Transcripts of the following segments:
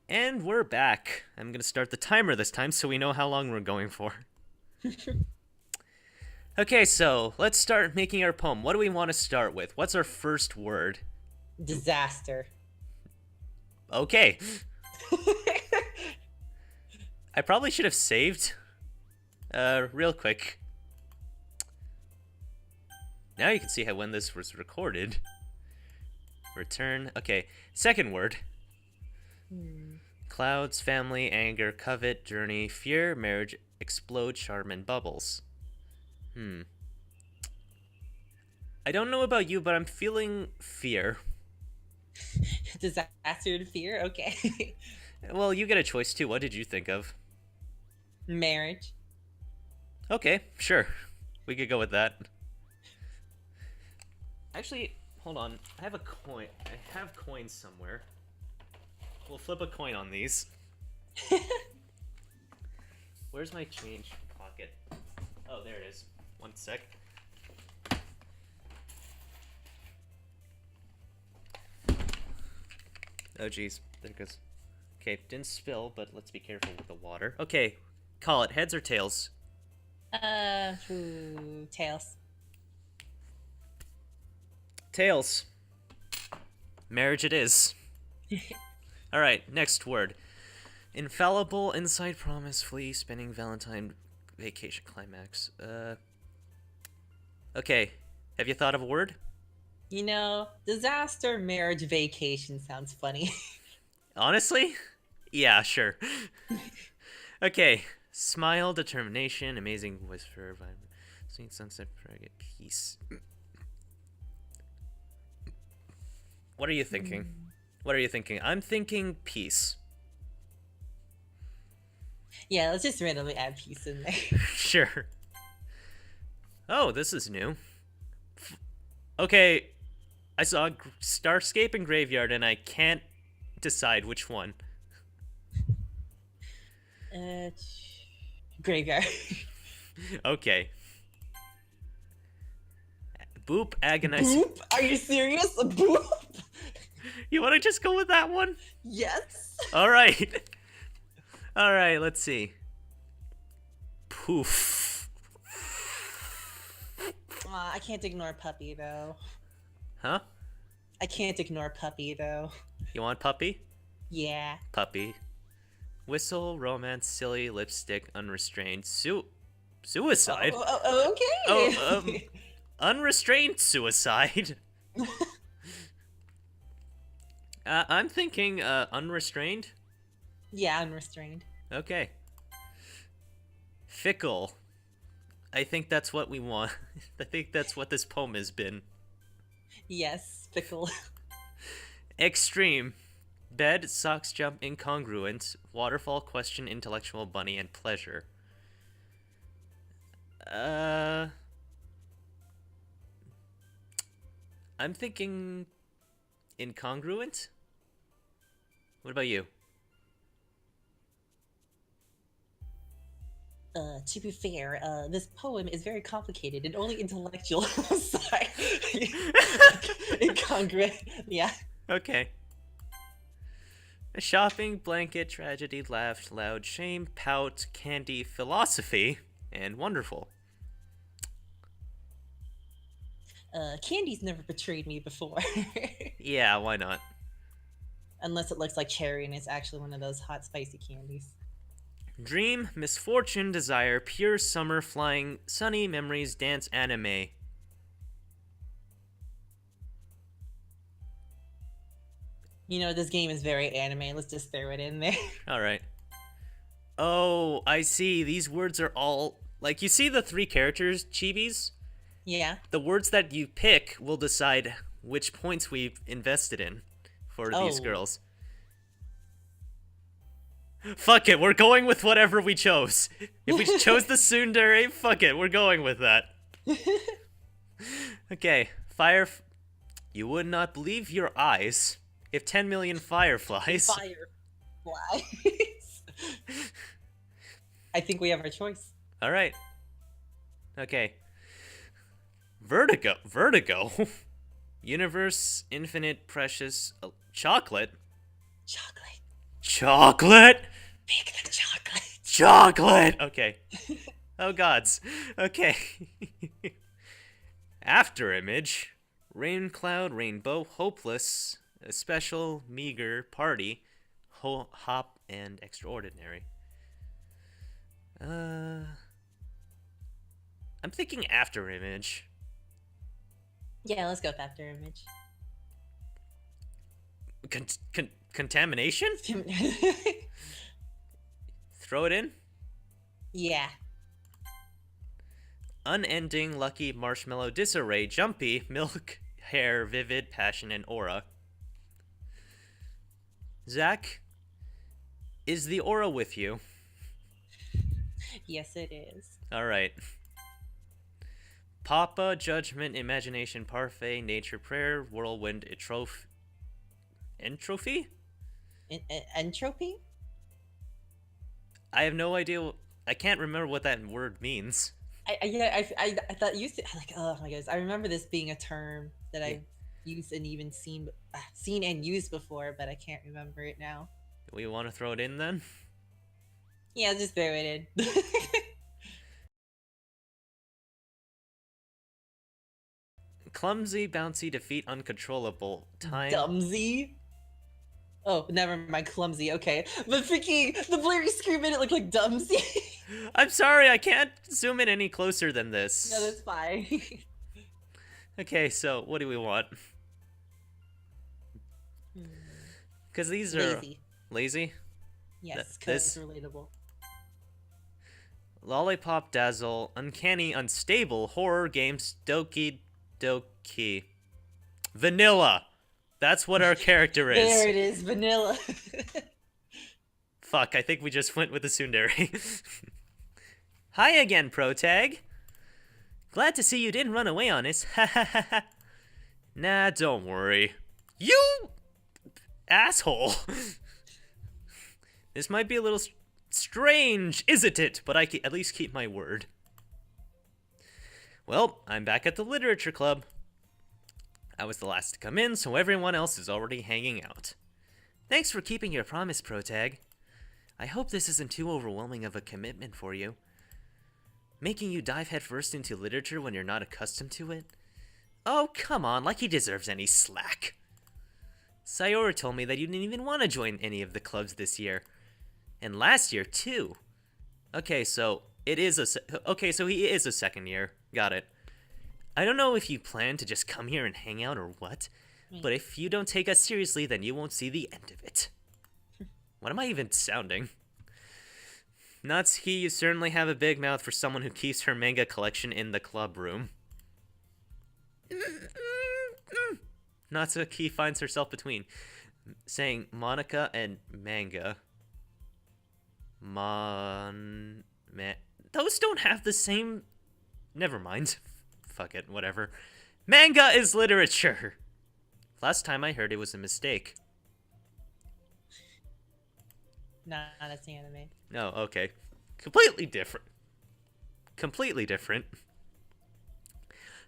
And we're back. I'm going to start the timer this time so we know how long we're going for. Okay, so let's start making our poem. What do we want to start with? What's our first word? Disaster. Okay. I probably should have saved. Real quick. Now you can see how when this was recorded. Return. Okay, second word. Clouds, family, anger, covet, journey, fear, marriage, explode, charm, and bubbles. I don't know about you, but I'm feeling fear. Disaster and fear. Okay. Well, you get a choice too. What did you think of? Marriage. Okay, sure. We could go with that. Actually, hold on. I have a coin. I have coins somewhere. We'll flip a coin on these. Where's my change pocket? Oh, there it is. One sec. Oh, geez. There it goes. Okay, didn't spill, but let's be careful with the water. Okay, call it heads or tails? Tails. Tails. Marriage it is. Alright, next word. Infallible, inside promise, flea, spinning, Valentine, vacation, climax. Okay, have you thought of a word? Disaster, marriage, vacation sounds funny. Honestly? Yeah, sure. Okay, smile, determination, amazing whisper, sweet sunset, frigate, peace. What are you thinking? What are you thinking? I'm thinking peace. Yeah, let's just randomly add peace in there. Sure. Oh, this is new. Okay, I saw Starscape and Graveyard, and I can't decide which one. Uh, Graveyard. Okay. Boop, agonizing. Boop? Are you serious? A boop? You want to just go with that one? Yes. All right. All right, let's see. Poof. I can't ignore puppy though. Huh? I can't ignore puppy though. You want puppy? Yeah. Puppy. Whistle, romance, silly, lipstick, unrestrained, suicide? Okay. Unrestrained suicide. I'm thinking, unrestrained? Yeah, unrestrained. Okay. Fickle. I think that's what we want. I think that's what this poem has been. Yes, fickle. Extreme. Bed, socks jump, incongruent. Waterfall, question, intellectual, bunny, and pleasure. I'm thinking incongruent? What about you? To be fair, this poem is very complicated and only intellectual. Sorry. Incongruent. Yeah. Okay. Shopping, blanket, tragedy, laugh, loud, shame, pout, candy, philosophy, and wonderful. Candy's never betrayed me before. Yeah, why not? Unless it looks like cherry and it's actually one of those hot, spicy candies. Dream, misfortune, desire, pure summer, flying, sunny, memories, dance, anime. This game is very anime. Let's just throw it in there. Alright. Oh, I see. These words are all. Like, you see the three characters, chibis? Yeah. The words that you pick will decide which points we've invested in for these girls. Fuck it, we're going with whatever we chose. If we chose the tsundere, fuck it, we're going with that. Okay, You would not believe your eyes if 10 million fireflies. Fireflies. I think we have our choice. All right. Okay. Vertigo. Universe, infinite, precious, chocolate. Chocolate. Chocolate! Pick the chocolate. Chocolate! Okay. Oh gods. Okay. After image. Rain cloud, rainbow, hopeless, a special, meager, party, hop, and extraordinary. I'm thinking after image. Yeah, let's go with after image. Contamination? Throw it in. Yeah. Unending, lucky, marshmallow, disarray, jumpy, milk, hair, vivid, passion, and aura. Zach, is the aura with you? Yes, it is. All right. Papa, judgment, imagination, parfait, nature, prayer, whirlwind, entropy? Entropy? I have no idea. I can't remember what that word means. I thought used to like, oh my goodness, I remember this being a term that Yeah. I've used and even seen and used before, but I can't remember it now. We want to throw it in then? Yeah, just throw it in. Clumsy, bouncy, defeat, uncontrollable. Time. Dumsy. Oh, never mind. Clumsy. Okay, but thinking the blurry screen made it look like Dumsy. I'm sorry, I can't zoom in any closer than this. No, that's fine. Okay, so what do we want? Because these are Lazy. lazy. Yes, This because relatable. Lollipop Dazzle, Uncanny, Unstable, Horror Games, Doki Doki. Vanilla! That's what our character is. There it is, vanilla. Fuck, I think we just went with the tsundere. Hi again, Protag. Glad to see you didn't run away on us. Ha ha ha ha. Nah, don't worry. You asshole. This might be a little strange, isn't it? But I can at least keep my word. Well, I'm back at the Literature Club. I was the last to come in, so everyone else is already hanging out. Thanks for keeping your promise, Protag. I hope this isn't too overwhelming of a commitment for you. Making you dive headfirst into literature when you're not accustomed to it? Oh, come on, like he deserves any slack. Sayori told me that you didn't even want to join any of the clubs this year. And last year, too. Okay, so he is a second year. Got it. I don't know if you plan to just come here and hang out or what, but if you don't take us seriously, then you won't see the end of it. What am I even sounding? Natsuki, you certainly have a big mouth for someone who keeps her manga collection in the club room. Natsuki finds herself between saying Monica and manga. Those don't have the same. Never mind. Fuck it, whatever. Manga is literature. Last time I heard it was a mistake. Nah, that's the anime. No, okay. Completely different. Completely different.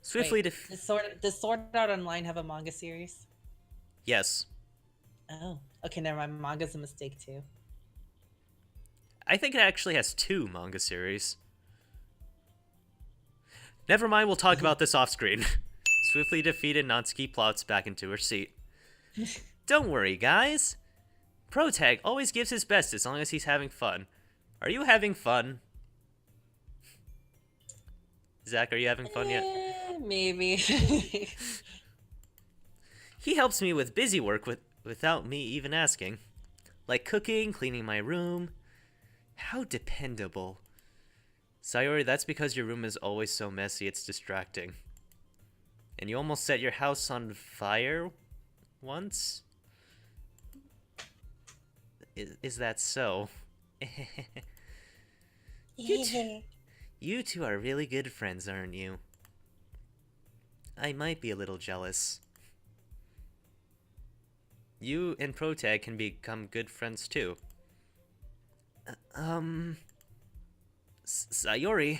Swiftly Wait, does Sword Art Online have a manga series? Yes. Oh, okay, never mind. Manga's a mistake too. I think it actually has 2 manga series. Never mind, we'll talk about this off screen. Swiftly defeated, Natsuki plots back into her seat. Don't worry, guys. Protag always gives his best as long as he's having fun. Are you having fun? Zach, are you having fun yet? Maybe. He helps me with busy work without me even asking. Like cooking, cleaning my room. How dependable. Sayori, that's because your room is always so messy it's distracting. And you almost set your house on fire once? Is that so? You two are really good friends, aren't you? I might be a little jealous. You and Protag can become good friends too. Sayori?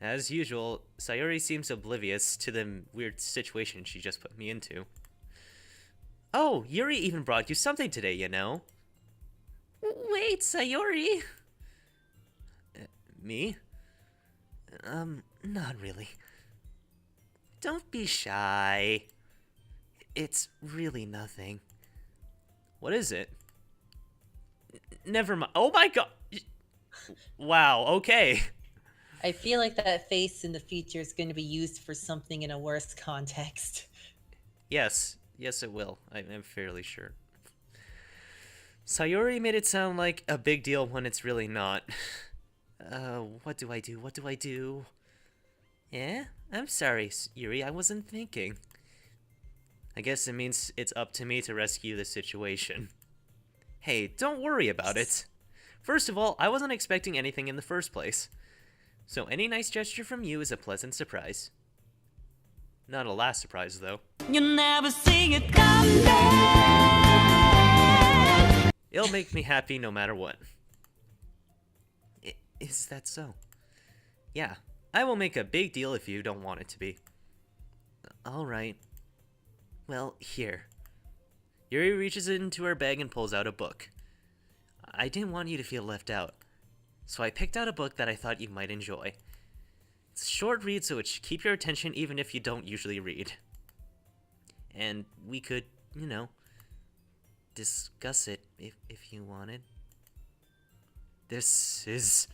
As usual, Sayori seems oblivious to the weird situation she just put me into. Oh, Yuri even brought you something today, you know. Wait, Sayori. Me? Not really. Don't be shy. It's really nothing. What is it? Never mind. Oh my god. Wow, okay. I feel like that face in the future is going to be used for something in a worse context. Yes, it will. I'm fairly sure. Sayori made it sound like a big deal when it's really not. What do I do? What do I do? Yeah? I'm sorry, Yuri, I wasn't thinking. I guess it means it's up to me to rescue the situation. Hey, don't worry about it. First of all, I wasn't expecting anything in the first place. So any nice gesture from you is a pleasant surprise. Not a last surprise, though. You never see it coming. It'll make me happy no matter what. Is that so? Yeah, I will make a big deal if you don't want it to be. Alright. Well, here. Yuri reaches into her bag and pulls out a book. I didn't want you to feel left out, so I picked out a book that I thought you might enjoy. It's a short read, so it should keep your attention even if you don't usually read. And we could, discuss it if you wanted. This is...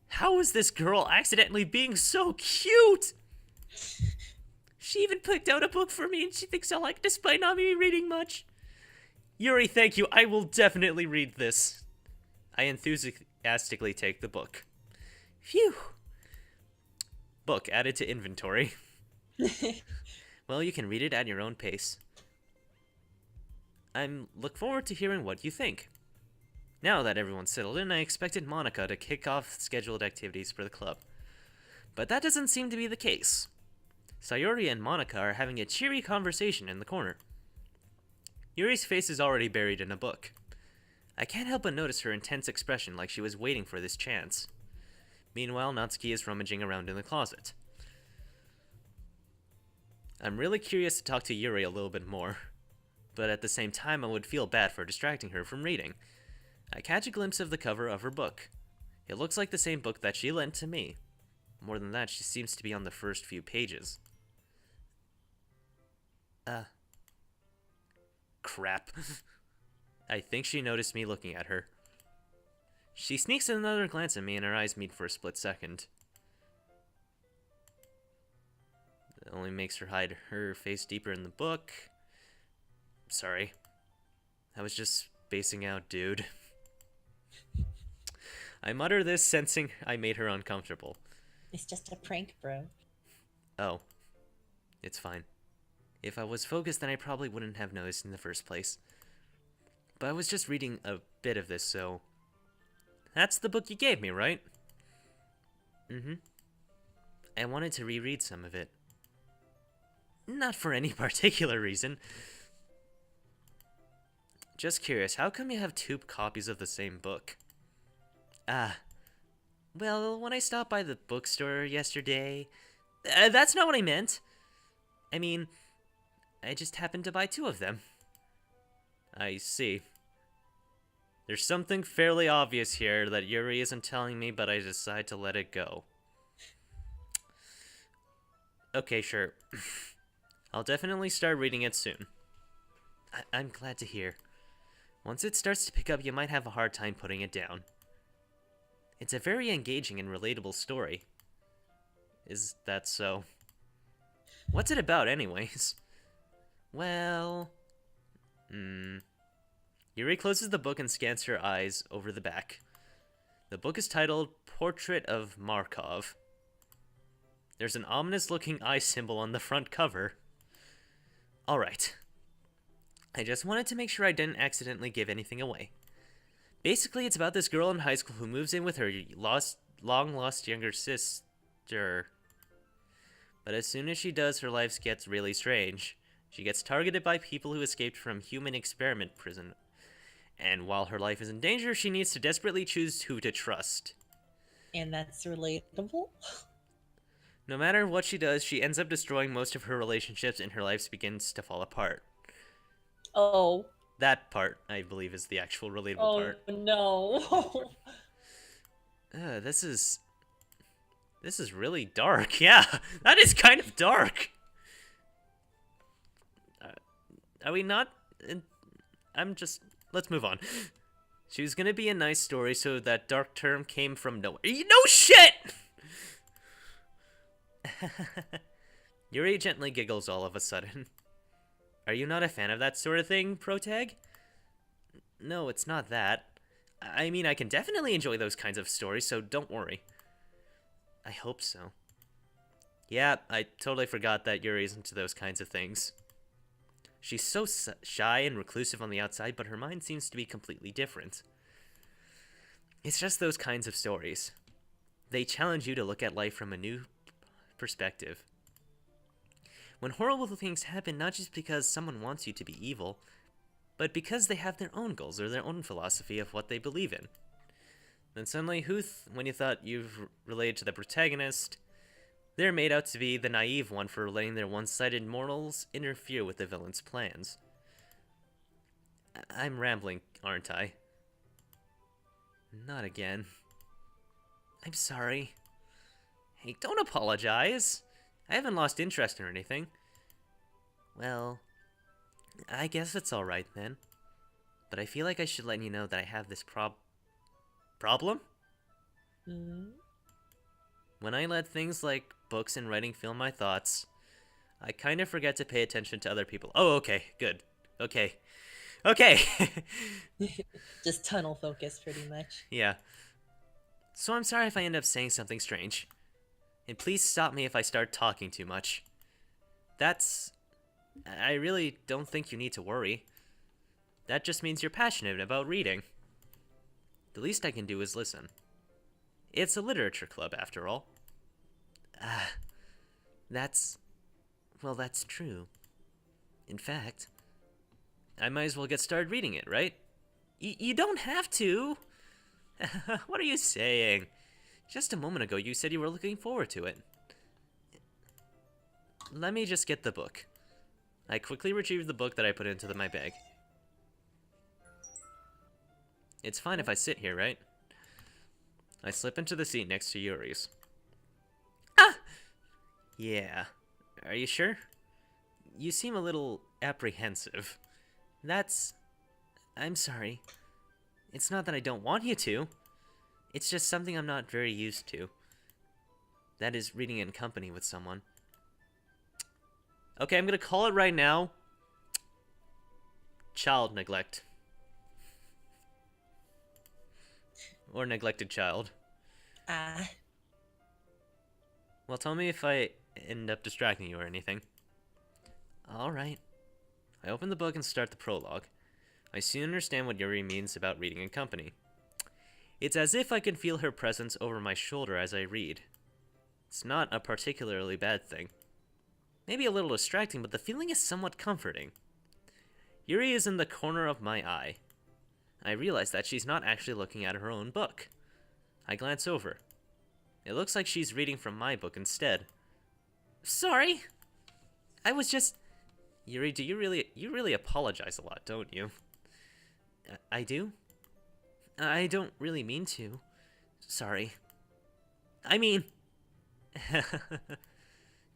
How is this girl accidentally being so cute? She even picked out a book for me and she thinks I like it despite not me reading much. Yuri, thank you. I will definitely read this. I enthusiastically take the book. Phew. Book added to inventory. Well, you can read it at your own pace. I'm look forward to hearing what you think. Now that everyone's settled in, I expected Monica to kick off scheduled activities for the club. But that doesn't seem to be the case. Sayori and Monica are having a cheery conversation in the corner. Yuri's face is already buried in a book. I can't help but notice her intense expression like she was waiting for this chance. Meanwhile, Natsuki is rummaging around in the closet. I'm really curious to talk to Yuri a little bit more, but at the same time I would feel bad for distracting her from reading. I catch a glimpse of the cover of her book. It looks like the same book that she lent to me. More than that, she seems to be on the first few pages. Crap. I think she noticed me looking at her. She sneaks another glance at me and our eyes meet for a split second. It only makes her hide her face deeper in the book. Sorry. I was just spacing out, dude. I mutter this, sensing I made her uncomfortable. It's just a prank, bro. Oh. It's fine. If I was focused, then I probably wouldn't have noticed in the first place. But I was just reading a bit of this, so... That's the book you gave me, right? Mm-hmm. I wanted to reread some of it. Not for any particular reason. Just curious, how come you have two copies of the same book? Well, when I stopped by the bookstore yesterday... that's not what I meant! I mean, I just happened to buy two of them. I see. There's something fairly obvious here that Yuri isn't telling me, but I decide to let it go. Okay, sure. I'll definitely start reading it soon. I'm glad to hear. Once it starts to pick up, you might have a hard time putting it down. It's a very engaging and relatable story. Is that so? What's it about, anyways? Well... Yuri closes the book and scans her eyes over the back. The book is titled Portrait of Markov. There's an ominous-looking eye symbol on the front cover. Alright. I just wanted to make sure I didn't accidentally give anything away. Basically, it's about this girl in high school who moves in with her long-lost younger sister. But as soon as she does, her life gets really strange. She gets targeted by people who escaped from human experiment prison. And while her life is in danger, she needs to desperately choose who to trust. And that's relatable? No matter what she does, she ends up destroying most of her relationships and her life begins to fall apart. Oh. That part, I believe, is the actual relatable Oh part. no. This is really dark. Yeah, that is kind of dark. Are we not? I'm just. Let's move on. She was gonna be a nice story, so that dark term came from nowhere. No shit! Yuri gently giggles all of a sudden. Are you not a fan of that sort of thing, Protag? No, it's not that. I mean, I can definitely enjoy those kinds of stories, so don't worry. I hope so. Yeah, I totally forgot that Yuri's into those kinds of things. She's so shy and reclusive on the outside, but her mind seems to be completely different. It's just those kinds of stories. They challenge you to look at life from a new perspective. When horrible things happen, not just because someone wants you to be evil, but because they have their own goals or their own philosophy of what they believe in. Then suddenly, when you thought you've related to the protagonist, they're made out to be the naive one for letting their one-sided morals interfere with the villain's plans. I'm rambling, aren't I? Not again. I'm sorry. Hey, don't apologize. I haven't lost interest or anything. Well, I guess it's alright then. But I feel like I should let you know that I have this problem? Mhm. When I let things like books and writing fill my thoughts, I kind of forget to pay attention to other people. Oh, okay, good. Okay. Okay! Just tunnel focus, pretty much. Yeah. So I'm sorry if I end up saying something strange. And please stop me if I start talking too much. I really don't think you need to worry. That just means you're passionate about reading. The least I can do is listen. It's a literature club, after all. That's true. In fact, I might as well get started reading it, right? You don't have to! What are you saying? Just a moment ago, you said you were looking forward to it. Let me just get the book. I quickly retrieved the book that I put into my bag. It's fine if I sit here, right? I slip into the seat next to Yuri's. Ah! Yeah. Are you sure? You seem a little apprehensive. I'm sorry. It's not that I don't want you to. It's just something I'm not very used to. That is reading in company with someone. Okay, I'm gonna call it right now. Child neglect. Or neglected child. Well, tell me if I end up distracting you or anything. Alright. I open the book and start the prologue. I soon understand what Yuri means about reading in company. It's as if I can feel her presence over my shoulder as I read. It's not a particularly bad thing. Maybe a little distracting, but the feeling is somewhat comforting. Yuri is in the corner of my eye. I realize that she's not actually looking at her own book. I glance over. It looks like she's reading from my book instead. Sorry. I was just... Yuri, you really apologize a lot, don't you? I do? I don't really mean to. Sorry. I mean...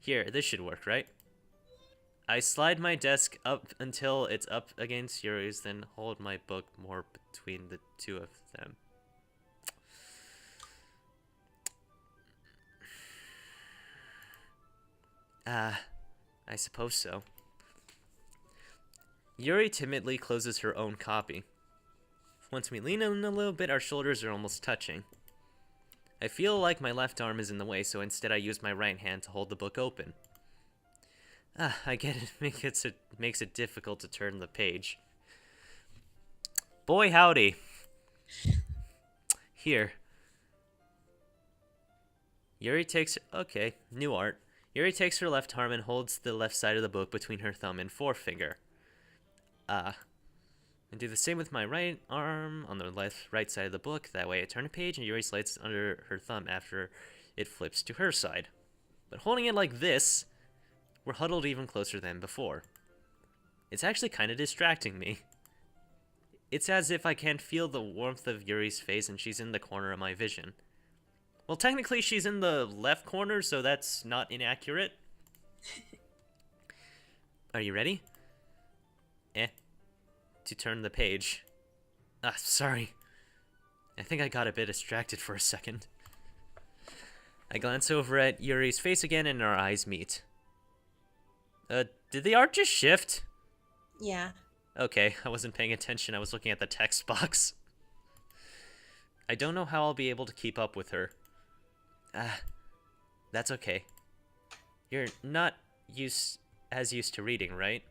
Here, this should work, right? I slide my desk up until it's up against Yuri's, then hold my book more between the two of them. I suppose so. Yuri timidly closes her own copy. Once we lean in a little bit, our shoulders are almost touching. I feel like my left arm is in the way, so instead I use my right hand to hold the book open. I get it. Makes it difficult to turn the page. Boy, howdy. Here. Yuri takes... Okay, new art. Yuri takes her left arm and holds the left side of the book between her thumb and forefinger. And do the same with my right arm on the right side of the book. That way I turn a page and Yuri slides under her thumb after it flips to her side. But holding it like this, we're huddled even closer than before. It's actually kind of distracting me. It's as if I can feel the warmth of Yuri's face and she's in the corner of my vision. Well, technically she's in the left corner, so that's not inaccurate. Are you ready? To turn the page. Sorry. I think I got a bit distracted for a second. I glance over at Yuri's face again and our eyes meet. Did the art just shift? Yeah. Okay, I wasn't paying attention. I was looking at the text box. I don't know how I'll be able to keep up with her. That's okay. You're not used to reading, right?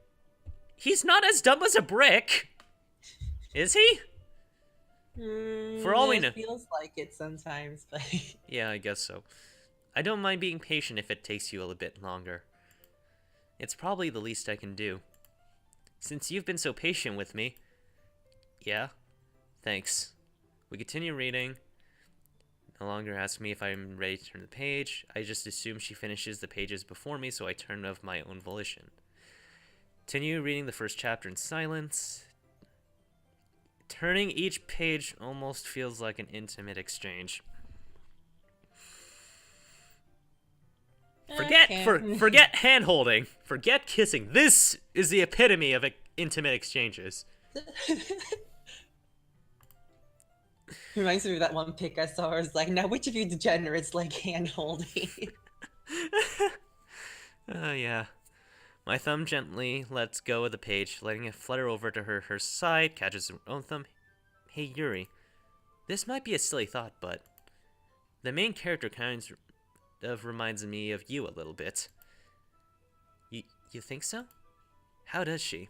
He's not as dumb as a brick! Is he? For all we know. It feels like it sometimes, but... Yeah, I guess so. I don't mind being patient if it takes you a little bit longer. It's probably the least I can do. Since you've been so patient with me... Yeah? Thanks. We continue reading. No longer ask me if I'm ready to turn the page. I just assume she finishes the pages before me, so I turn of my own volition. Continue reading the first chapter in silence. Turning each page almost feels like an intimate exchange. Forget hand-holding. Forget kissing. This is the epitome of intimate exchanges. Reminds me of that one pic I saw. I was like, now which of you degenerates like hand-holding? Yeah. My thumb gently lets go of the page, letting it flutter over to her side, catches her own thumb. Hey, Yuri. This might be a silly thought, but the main character kind of reminds me of you a little bit. You think so? How does she?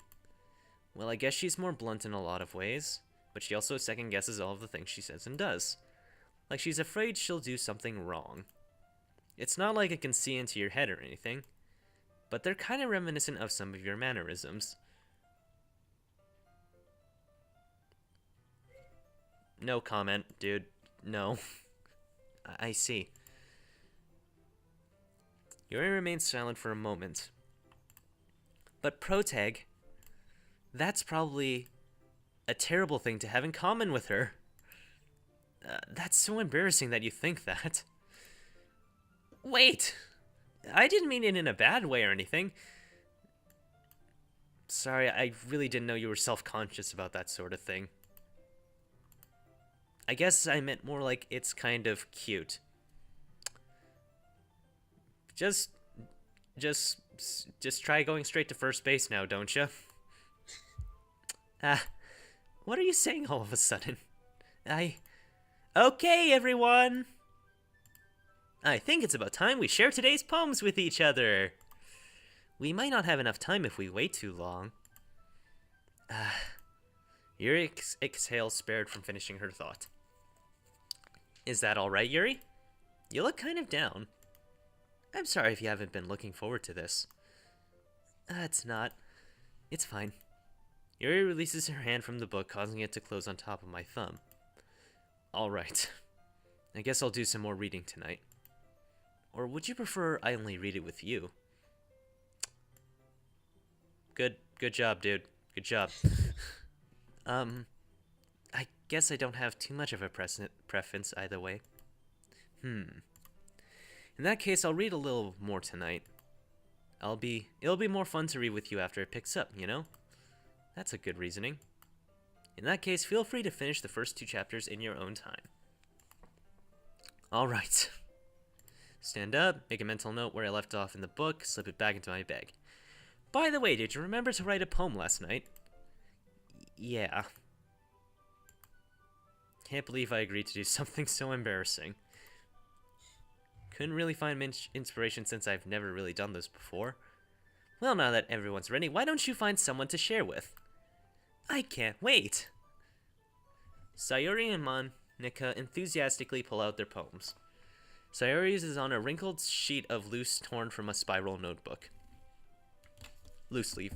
Well, I guess she's more blunt in a lot of ways, but she also second-guesses all of the things she says and does. Like she's afraid she'll do something wrong. It's not like it can see into your head or anything, but they're kind of reminiscent of some of your mannerisms. No comment, dude. No. I see. Yuri remains silent for a moment. But Protag, that's probably a terrible thing to have in common with her. That's so embarrassing that you think that. Wait! I didn't mean it in a bad way or anything. Sorry, I really didn't know you were self-conscious about that sort of thing. I guess I meant more like it's kind of cute. Just try going straight to first base now, don't you? What are you saying all of a sudden? Okay, everyone! I think it's about time we share today's poems with each other. We might not have enough time if we wait too long. Yuri exhales, spared from finishing her thought. Is that alright, Yuri? You look kind of down. I'm sorry if you haven't been looking forward to this. It's not. It's fine. Yuri releases her hand from the book, causing it to close on top of my thumb. Alright. I guess I'll do some more reading tonight. Or would you prefer I only read it with you? Good job, dude. Good job. I guess I don't have too much of a preference either way. In that case, I'll read a little more tonight. It'll be more fun to read with you after it picks up, you know? That's a good reasoning. In that case, feel free to finish the first 2 chapters in your own time. Alright. Stand up, make a mental note where I left off in the book, slip it back into my bag. By the way, did you remember to write a poem last night? Yeah. Can't believe I agreed to do something so embarrassing. Couldn't really find inspiration since I've never really done this before. Well, now that everyone's ready, why don't you find someone to share with? I can't wait! Sayuri and Monica enthusiastically pull out their poems. Sayuri's is on a wrinkled sheet of loose torn from a spiral notebook. Loose leaf.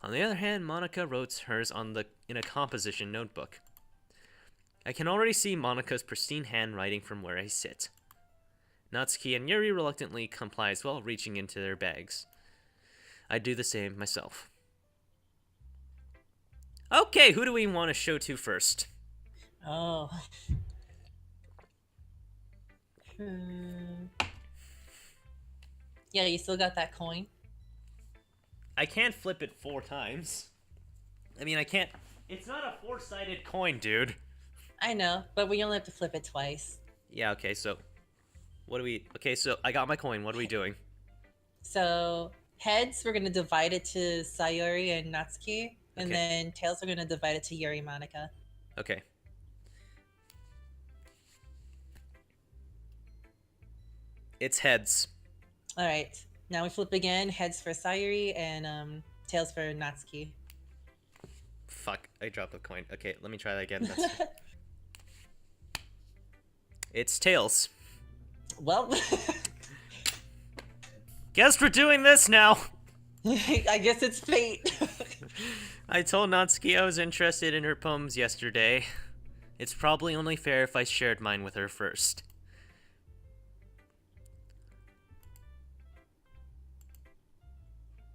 On the other hand, Monica wrote hers in a composition notebook. I can already see Monica's pristine handwriting from where I sit. Natsuki and Yuri reluctantly comply as well, reaching into their bags. I'd do the same myself. Okay, who do we want to show to first? Oh. Hmm. Yeah, you still got that coin? I can't flip it 4 times. I mean, I can't. It's not a 4-sided coin, dude. I know, but we only have to flip it twice. Yeah, okay, so. What do we. Okay, so I got my coin. What are we doing? So, heads, we're going to divide it to Sayori and Natsuki. And Okay. then tails, we're going to divide it to Yuri Monica. Okay. It's heads. All right. Now we flip again. Heads for Sayori and tails for Natsuki. Fuck, I dropped a coin. Okay, let me try that again. That's... It's tails. Well, Guess we're doing this now! I guess it's fate. I told Natsuki I was interested in her poems yesterday. It's probably only fair if I shared mine with her first.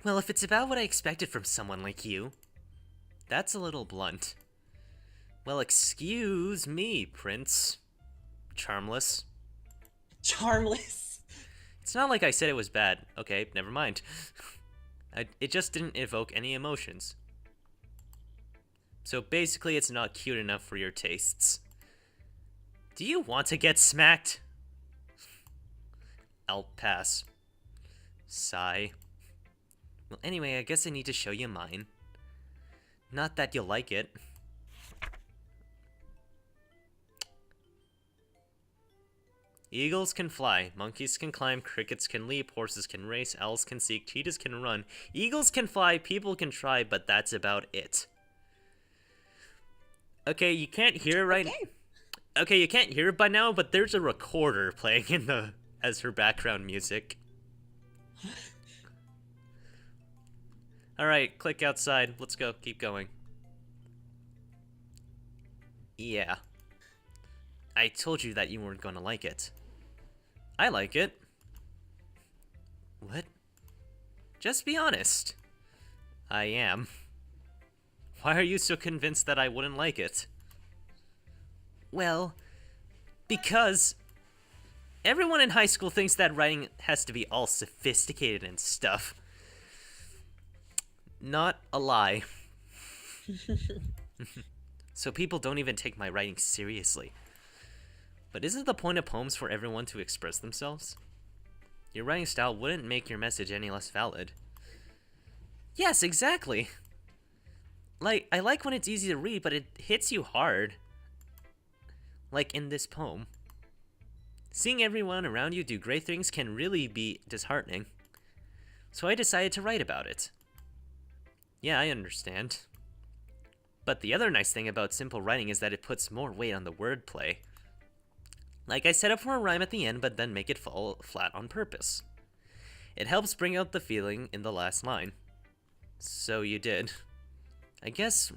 Well, if it's about what I expected from someone like you, that's a little blunt. Well, excuse me, Prince. Charmless. Charmless. It's not like I said it was bad. Okay, never mind. It just didn't evoke any emotions. So basically, it's not cute enough for your tastes. Do you want to get smacked? I'll pass. Sigh. Well, anyway, I guess I need to show you mine. Not that you'll like it. Eagles can fly, monkeys can climb, crickets can leap, horses can race, owls can seek, cheetahs can run. Eagles can fly, people can try, but that's about it. Okay, you can't hear it right. Okay, you can't hear it by now, but there's a recorder playing in the as her background music. All right, click outside. Let's go. Keep going. Yeah. I told you that you weren't going to like it. I like it. What? Just be honest. I am. Why are you so convinced that I wouldn't like it? Well, because everyone in high school thinks that writing has to be all sophisticated and stuff. Not a lie. So people don't even take my writing seriously. But isn't the point of poems for everyone to express themselves? Your writing style wouldn't make your message any less valid. Yes, exactly. Like, I like when it's easy to read, but it hits you hard. Like in this poem. Seeing everyone around you do great things can really be disheartening. So I decided to write about it. Yeah, I understand. But the other nice thing about simple writing is that it puts more weight on the wordplay. Like I set up for a rhyme at the end, but then make it fall flat on purpose. It helps bring out the feeling in the last line. So you did. I guess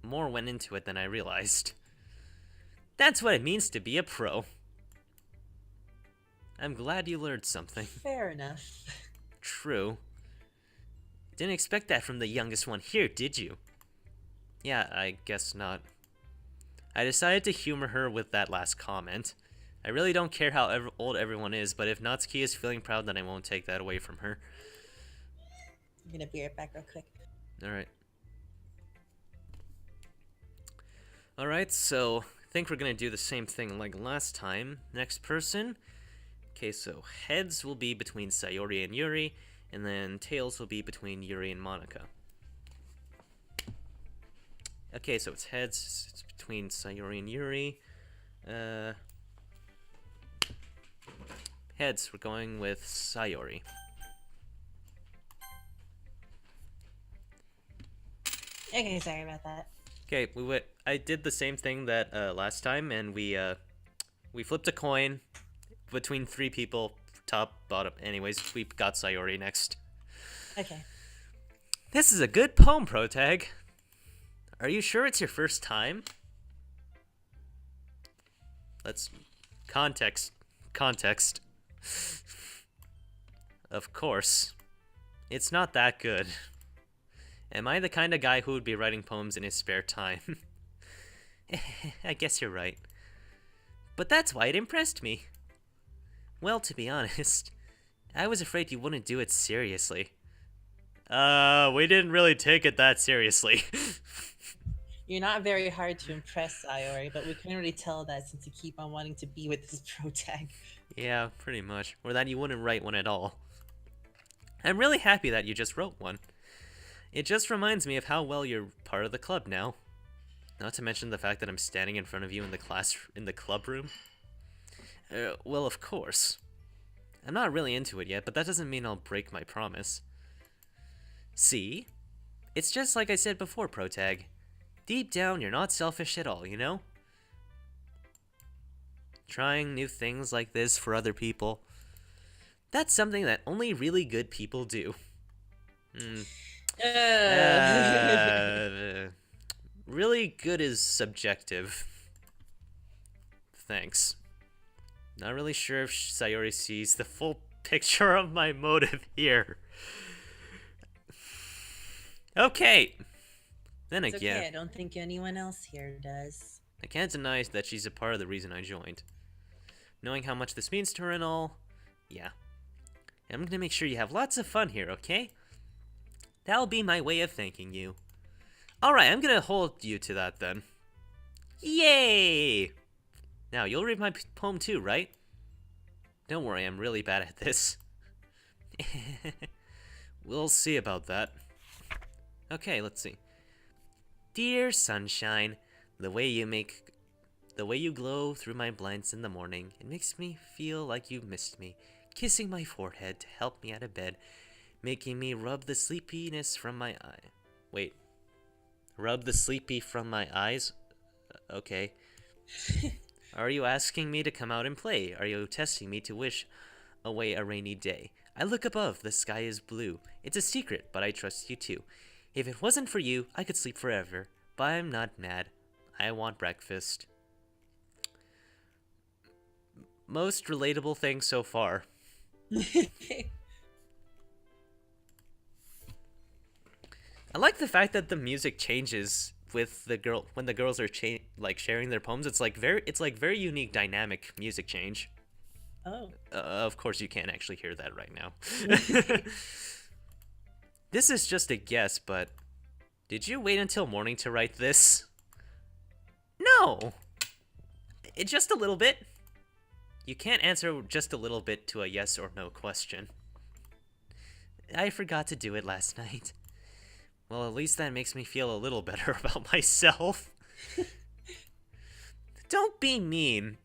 more went into it than I realized. That's what it means to be a pro. I'm glad you learned something. Fair enough. True. Didn't expect that from the youngest one here, did you? Yeah, I guess not. I decided to humor her with that last comment. I really don't care how old everyone is, but if Natsuki is feeling proud, then I won't take that away from her. I'm gonna be right back real quick. Alright. Alright, so I think we're gonna do the same thing like last time. Next person. Okay, so heads will be between Sayori and Yuri, and then tails will be between Yuri and Monica. Okay, so it's heads. It's between Sayori and Yuri. Heads, we're going with Sayori. Okay, sorry about that. Okay, I did the same thing that last time, and we flipped a coin between 3 people, top, bottom. Anyways, we got Sayori next. Okay. This is a good poem, Protag. Are you sure it's your first time? Let's... Context. Of course. It's not that good. Am I the kind of guy who would be writing poems in his spare time? I guess you're right. But that's why it impressed me. Well, to be honest, I was afraid you wouldn't do it seriously. We didn't really take it that seriously. You're not very hard to impress, Iori, but we can already tell that since you keep on wanting to be with this pro tag. Yeah, pretty much. Or that you wouldn't write one at all. I'm really happy that you just wrote one. It just reminds me of how well you're part of the club now. Not to mention the fact that I'm standing in front of you in the club room. Well, of course. I'm not really into it yet, but that doesn't mean I'll break my promise. See? It's just like I said before, Protag. Deep down, you're not selfish at all, you know? Trying new things like this for other people. That's something that only really good people do. Really good is subjective. Thanks. Not really sure if Sayori sees the full picture of my motive here. Okay. Then It's again, okay, I don't think anyone else here does. I can't deny that she's a part of the reason I joined. Knowing how much this means to her and all, yeah. And I'm gonna make sure you have lots of fun here, okay? That'll be my way of thanking you. Alright, I'm gonna hold you to that then. Yay! Now, you'll read my poem too, right? Don't worry, I'm really bad at this. We'll see about that. Okay, let's see. Dear sunshine, the way you glow through my blinds in the morning, it makes me feel like you've missed me. Kissing my forehead to help me out of bed, making me rub the sleepiness from my eye. Wait. Rub the sleepy from my eyes? Okay. Are you asking me to come out and play? Are you testing me to wish away a rainy day? I look above, the sky is blue. It's a secret, but I trust you too. If it wasn't for you, I could sleep forever. But I'm not mad. I want breakfast. Most relatable thing so far. I like the fact that the music changes with the girl when the girls are sharing their poems. It's like very unique dynamic music change. Oh. Of course you can't actually hear that right now. This is just a guess, but did you wait until morning to write this? No. Just a little bit. You can't answer just a little bit to a yes or no question. I forgot to do it last night. Well, at least that makes me feel a little better about myself. Don't be mean.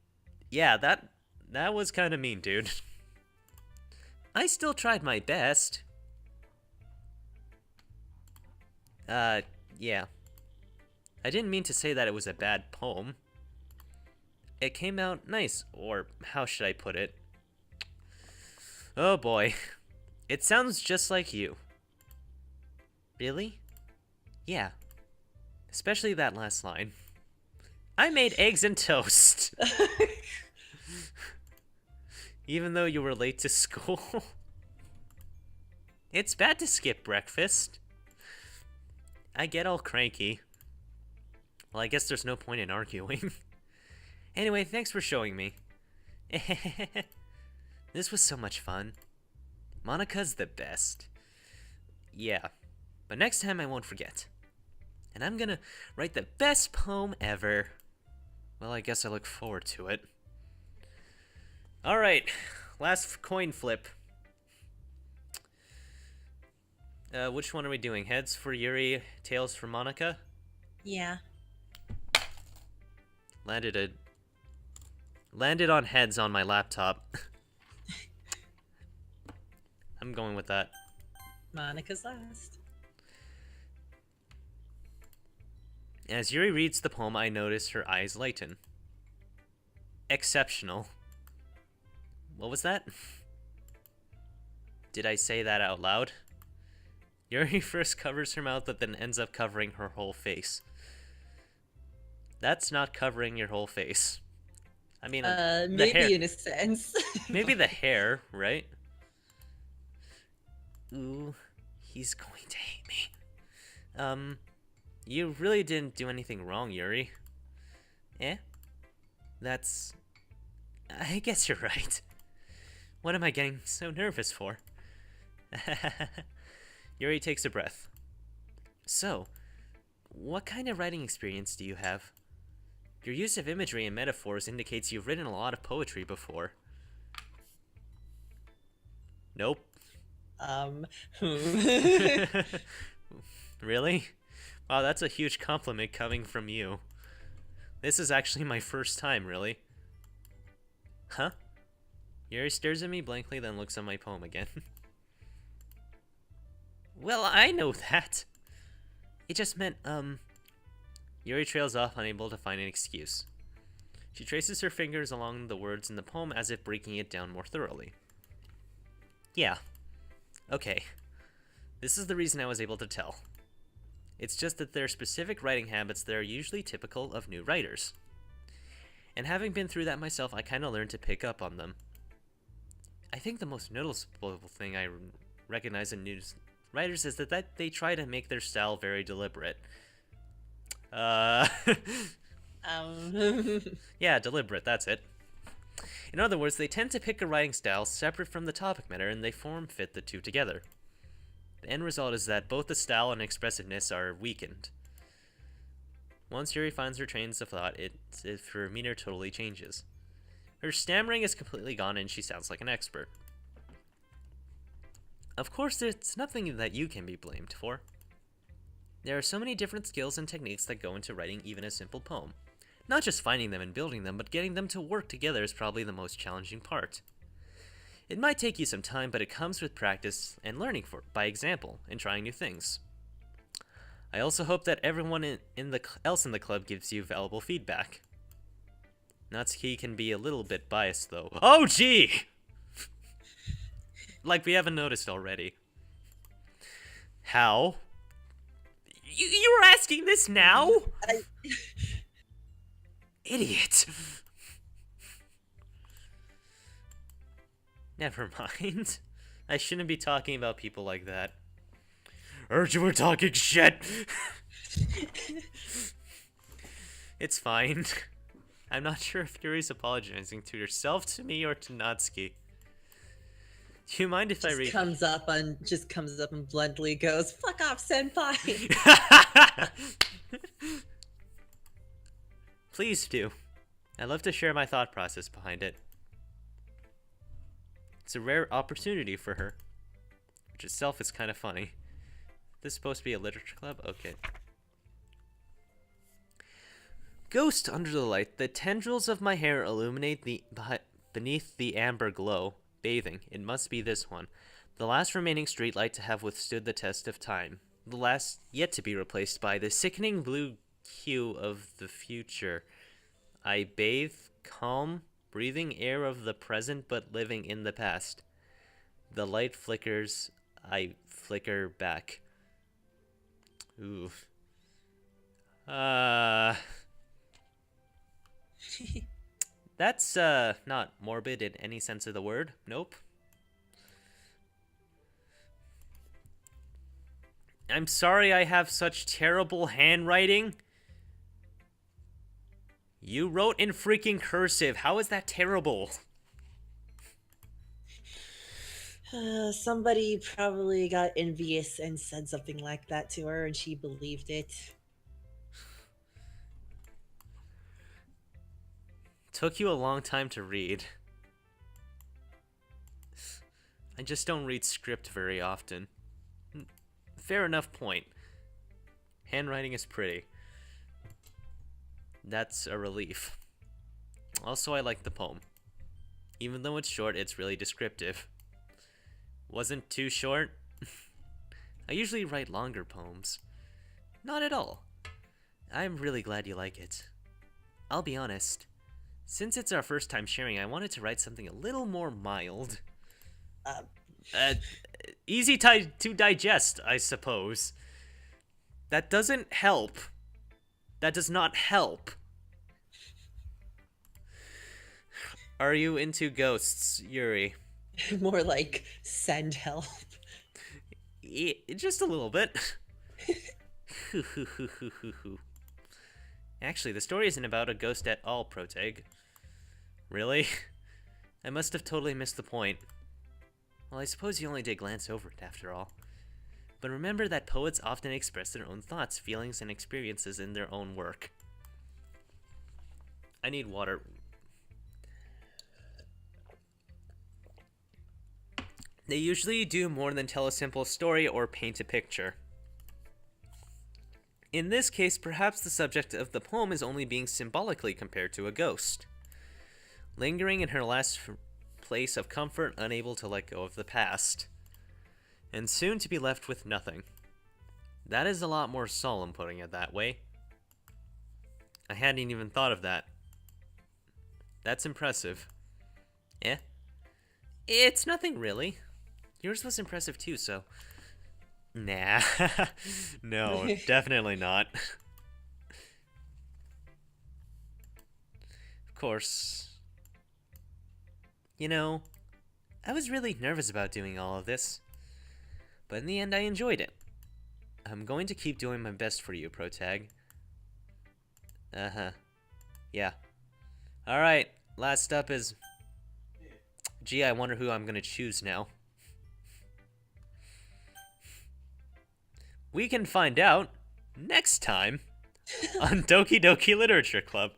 Yeah, that was kind of mean, dude. I still tried my best. Yeah. I didn't mean to say that it was a bad poem. It came out nice, or how should I put it? Oh boy. It sounds just like you. Really? Yeah. Especially that last line. I made eggs and toast. Even though you were late to school. It's bad to skip breakfast. I get all cranky. Well, I guess there's no point in arguing. Anyway, thanks for showing me. This was so much fun. Monica's the best. Yeah, but next time I won't forget. And I'm gonna write the best poem ever. Well, I guess I look forward to it. Alright, last coin flip. Which one are we doing? Heads for Yuri, tails for Monica? Yeah. Landed on heads on my laptop. I'm going with that. Monica's last. As Yuri reads the poem, I notice her eyes lighten. Exceptional. What was that? Did I say that out loud? Yuri first covers her mouth, but then ends up covering her whole face. That's not covering your whole face. I mean, the maybe hair. in a sense. Maybe the hair, right? Ooh, He's going to hate me. You really didn't do anything wrong, Yuri. Eh? That's... I guess you're right. What am I getting so nervous for? Yuri takes a breath. So, what kind of writing experience do you have? Your use of imagery and metaphors indicates you've written a lot of poetry before. Nope. Really? Wow, that's a huge compliment coming from you. This is actually my first time, really. Huh? Yuri stares at me blankly, then looks at my poem again. Well, I know that. It just meant, Yuri trails off, unable to find an excuse. She traces her fingers along the words in the poem as if breaking it down more thoroughly. Yeah. Okay. This is the reason I was able to tell. It's just that there are specific writing habits that are usually typical of new writers. And having been through that myself, I kind of learned to pick up on them. I think the most noticeable thing I recognize in new writers is that they try to make their style very deliberate. Yeah, deliberate, that's it. In other words, they tend to pick a writing style separate from the topic matter, and they form-fit the two together. The end result is that both the style and expressiveness are weakened. Once Yuri finds her trains of thought, her demeanor totally changes. Her stammering is completely gone, and she sounds like an expert. Of course, it's nothing that you can be blamed for. There are so many different skills and techniques that go into writing even a simple poem. Not just finding them and building them, but getting them to work together is probably the most challenging part. It might take you some time, but it comes with practice and learning by example and trying new things. I also hope that everyone else in the club gives you valuable feedback. Natsuki can be a little bit biased, though. Oh, gee! Like we haven't noticed already. How? You were asking this now? Idiot. Never mind. I shouldn't be talking about people like that. Heard you were talking shit! It's fine. I'm not sure if Yuri's apologizing to herself, to me, or to Natsuki. Do you mind if I read? Just comes up and bluntly goes, "Fuck off, senpai." Please do. I'd love to share my thought process behind it. It's a rare opportunity for her, which itself is kind of funny. This is supposed to be a literature club? Okay. Ghost under the light. The tendrils of my hair illuminate beneath the amber glow. Bathing. It must be this one. The last remaining streetlight to have withstood the test of time. The last yet to be replaced by the sickening blue hue of the future. I bathe, calm, breathing air of the present but living in the past. The light flickers. I flicker back. Ooh. That's, not morbid in any sense of the word. Nope. I'm sorry I have such terrible handwriting. You wrote in freaking cursive. How is that terrible? Somebody probably got envious and said something like that to her, and she believed it. Took you a long time to read. I just don't read script very often. Fair enough point. Handwriting is pretty. That's a relief. Also, I like the poem. Even though it's short, it's really descriptive. Wasn't too short? I usually write longer poems. Not at all. I'm really glad you like it. I'll be honest. Since it's our first time sharing, I wanted to write something a little more mild. Easy to digest, I suppose. That doesn't help. That does not help. Are you into ghosts, Yuri? More like send help. Just a little bit. Actually, the story isn't about a ghost at all, Protag. Really? I must have totally missed the point. Well, I suppose you only did glance over it, after all. But remember that poets often express their own thoughts, feelings, and experiences in their own work. I need water. They usually do more than tell a simple story or paint a picture. In this case, perhaps the subject of the poem is only being symbolically compared to a ghost, lingering in her last place of comfort, unable to let go of the past, and soon to be left with nothing. That is a lot more solemn, putting it that way. I hadn't even thought of that. That's impressive. Eh? It's nothing really. Yours was impressive too, so... Nah. No, definitely not. Of course. You know, I was really nervous about doing all of this. But in the end, I enjoyed it. I'm going to keep doing my best for you, Protag. Uh-huh. Yeah. Alright, last up is... Gee, I wonder who I'm gonna choose now. We can find out next time on Doki Doki Literature Club.